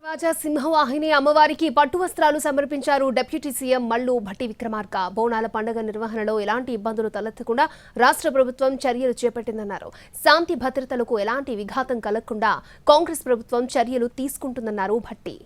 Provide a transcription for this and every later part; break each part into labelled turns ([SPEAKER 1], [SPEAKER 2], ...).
[SPEAKER 1] రాజా సింహవాహిని అమ్మవారికి పట్టు వస్త్రాలు సమర్పించారు డిప్యూటీ సీఎం మల్లు భట్టి విక్రమార్క. బోనాల పండుగ నిర్వహణలో ఎలాంటి ఇబ్బందులు తలెత్తకుండా రాష్ట్ర ప్రభుత్వం చర్యలు చేపట్టిందన్నారు. శాంతి భద్రతలకు ఎలాంటి విఘాతం కలగకుండా కాంగ్రెస్ ప్రభుత్వం చర్యలు తీసుకుంటుందన్నారు భట్టి.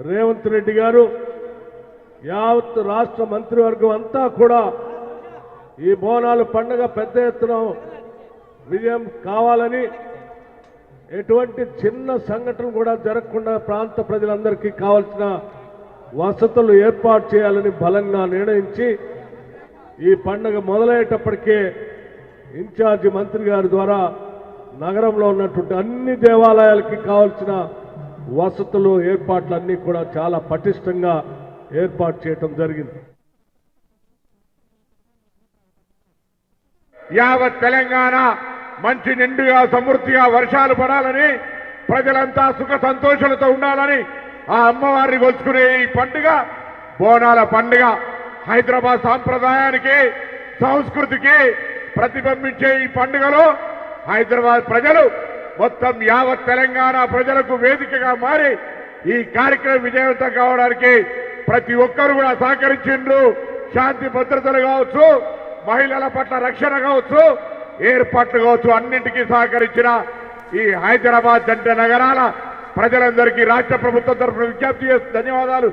[SPEAKER 2] రేవంత్ రెడ్డి గారు యావత్ రాష్ట్ర మంత్రివర్గం అంతా కూడా ఈ బోనాల పండుగ పెద్ద ఎత్తున విజయం కావాలని, ఎటువంటి చిన్న సంఘటన కూడా జరగకుండా ప్రాంత ప్రజలందరికీ కావాల్సిన వసతులు ఏర్పాటు చేయాలని బలంగా నిర్ణయించి ఈ పండుగ మొదలయ్యేటప్పటికే ఇన్ఛార్జి మంత్రి గారి ద్వారా నగరంలో ఉన్నటువంటి అన్ని దేవాలయాలకి కావాల్సిన వసతులు ఏర్పాట్లన్నీ కూడా చాలా పటిష్టంగా ఏర్పాటు చేయడం జరిగింది.
[SPEAKER 3] యావత్ తెలంగాణ మంచి నిండుగా సమృద్ధిగా వర్షాలు పడాలని, ప్రజలంతా సుఖ సంతోషాలతో ఉండాలని ఆ అమ్మవారిని కొలుచుకునే ఈ పండుగ బోనాల పండుగ హైదరాబాద్ సాంప్రదాయానికి సంస్కృతికి ప్రతిబింబించే ఈ పండుగలో హైదరాబాద్ ప్రజలు మొత్తం యావత్ తెలంగాణ ప్రజలకు వేదికగా మారి ఈ కార్యక్రమం విజయవంతం కావడానికి ప్రతి ఒక్కరు కూడా సహకరించిండ్రు. శాంతి భద్రతలు కావచ్చు, మహిళల పట్ల రక్షణ కావచ్చు, ఏర్పాట్లు కావచ్చు, అన్నింటికీ సహకరించిన ఈ హైదరాబాద్ జంట నగరాల ప్రజలందరికీ రాష్ట్ర ప్రభుత్వం తరఫున విజ్ఞప్తి చేస్తూ ధన్యవాదాలు